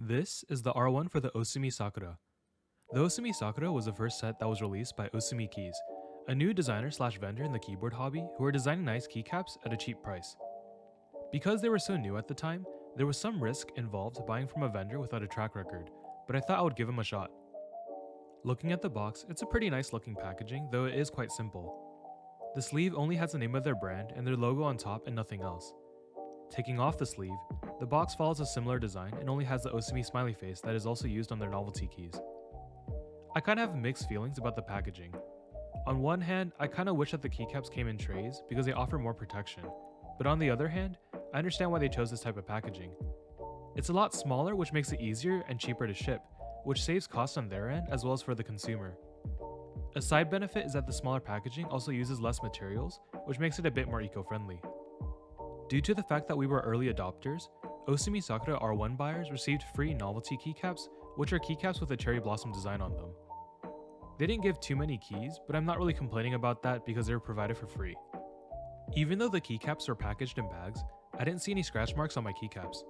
This is the R1 for the Osume Sakura. The Osume Sakura was the first set that was released by Osume Keys, a new designer/vendor in the keyboard hobby who are designing nice keycaps at a cheap price. Because they were so new at the time, there was some risk involved buying from a vendor without a track record, but I thought I would give him a shot. Looking at the box, it's a pretty nice looking packaging, though it is quite simple. The sleeve only has the name of their brand and their logo on top and nothing else. Taking off the sleeve, the box follows a similar design and only has the Osume smiley face that is also used on their novelty keys. I kinda have mixed feelings about the packaging. On one hand, I kinda wish that the keycaps came in trays because they offer more protection, but on the other hand, I understand why they chose this type of packaging. It's a lot smaller, which makes it easier and cheaper to ship, which saves costs on their end as well as for the consumer. A side benefit is that the smaller packaging also uses less materials, which makes it a bit more eco-friendly. Due to the fact that we were early adopters, Osume Sakura R1 buyers received free novelty keycaps, which are keycaps with a cherry blossom design on them. They didn't give too many keys, but I'm not really complaining about that because they were provided for free. Even though the keycaps were packaged in bags, I didn't see any scratch marks on my keycaps.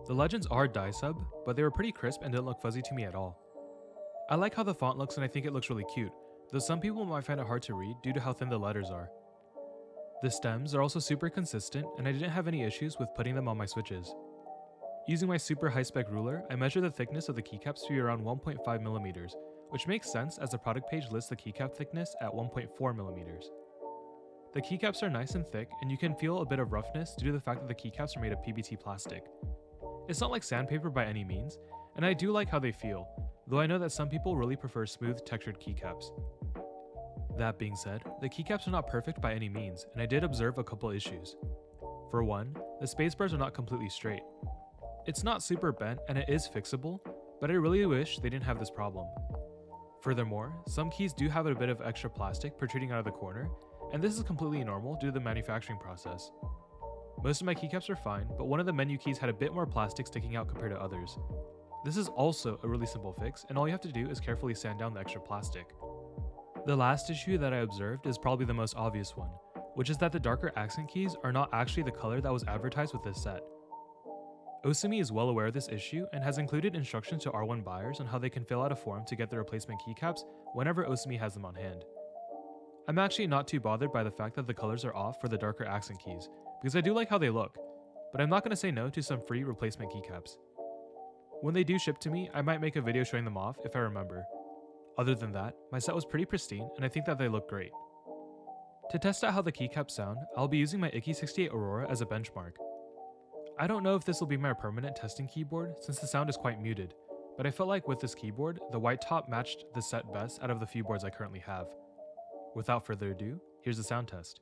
The legends are dye sub, but they were pretty crisp and didn't look fuzzy to me at all. I like how the font looks and I think it looks really cute, though some people might find it hard to read due to how thin the letters are. The stems are also super consistent and I didn't have any issues with putting them on my switches. Using my super high spec ruler, I measured the thickness of the keycaps to be around 1.5mm, which makes sense as the product page lists the keycap thickness at 1.4mm. The keycaps are nice and thick and you can feel a bit of roughness due to the fact that the keycaps are made of PBT plastic. It's not like sandpaper by any means, and I do like how they feel, though I know that some people really prefer smooth textured keycaps. That being said, the keycaps are not perfect by any means, and I did observe a couple issues. For one, the spacebars are not completely straight. It's not super bent and it is fixable, but I really wish they didn't have this problem. Furthermore, some keys do have a bit of extra plastic protruding out of the corner, and this is completely normal due to the manufacturing process. Most of my keycaps are fine, but one of the menu keys had a bit more plastic sticking out compared to others. This is also a really simple fix, and all you have to do is carefully sand down the extra plastic. The last issue that I observed is probably the most obvious one, which is that the darker accent keys are not actually the color that was advertised with this set. Osume is well aware of this issue and has included instructions to R1 buyers on how they can fill out a form to get the replacement keycaps whenever Osume has them on hand. I'm actually not too bothered by the fact that the colors are off for the darker accent keys, because I do like how they look, but I'm not going to say no to some free replacement keycaps. When they do ship to me, I might make a video showing them off if I remember. Other than that, my set was pretty pristine and I think that they look great. To test out how the keycaps sound, I'll be using my Ikki68 Aurora as a benchmark. I don't know if this will be my permanent testing keyboard since the sound is quite muted, but I felt like with this keyboard, the white top matched the set best out of the few boards I currently have. Without further ado, here's the sound test.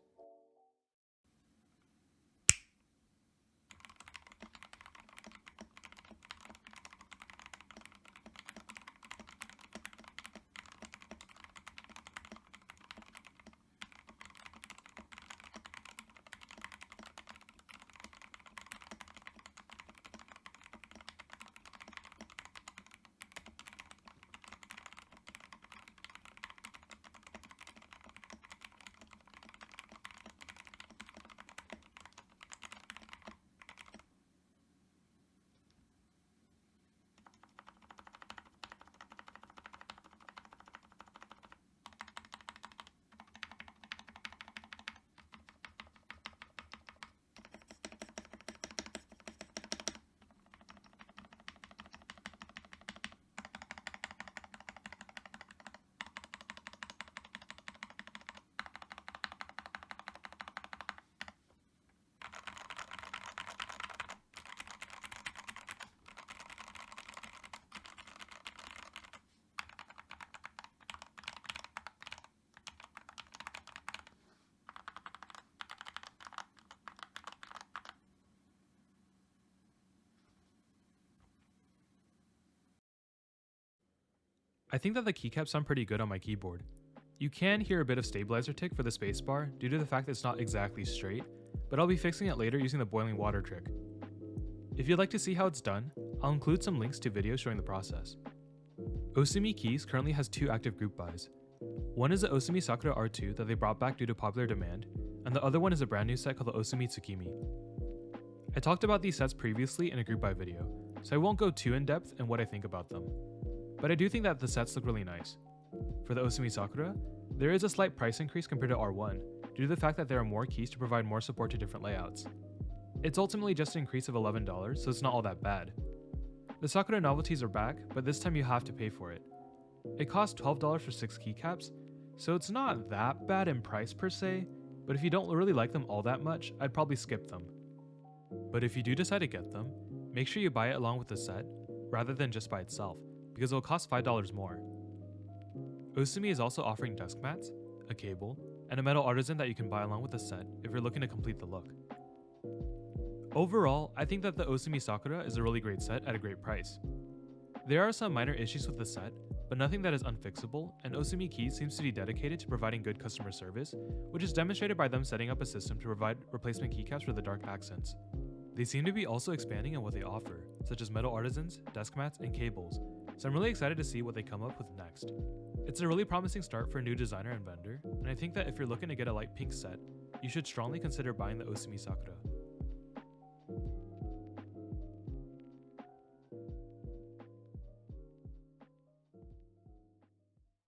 I think that the keycaps sound pretty good on my keyboard. You can hear a bit of stabilizer tick for the spacebar due to the fact that it's not exactly straight, but I'll be fixing it later using the boiling water trick. If you'd like to see how it's done, I'll include some links to videos showing the process. Osume Keys currently has 2 active group buys. One is the Osume Sakura R2 that they brought back due to popular demand, and the other one is a brand new set called the Osume Tsukimi. I talked about these sets previously in a group buy video, so I won't go too in depth in what I think about them. But I do think that the sets look really nice. For the Osume Sakura, there is a slight price increase compared to R1 due to the fact that there are more keys to provide more support to different layouts. It's ultimately just an increase of $11, so it's not all that bad. The Sakura novelties are back, but this time you have to pay for it. It costs $12 for 6 keycaps, so it's not that bad in price per se, but if you don't really like them all that much, I'd probably skip them. But if you do decide to get them, make sure you buy it along with the set, rather than just by itself, because it'll cost $5 more. Osume is also offering desk mats, a cable, and a metal artisan that you can buy along with the set if you're looking to complete the look. Overall, I think that the Osume Sakura is a really great set at a great price. There are some minor issues with the set, but nothing that is unfixable, and Osume Keys seems to be dedicated to providing good customer service, which is demonstrated by them setting up a system to provide replacement keycaps for the dark accents. They seem to be also expanding on what they offer, such as metal artisans, desk mats, and cables, so I'm really excited to see what they come up with next. It's a really promising start for a new designer and vendor, and I think that if you're looking to get a light pink set, you should strongly consider buying the Osume Sakura.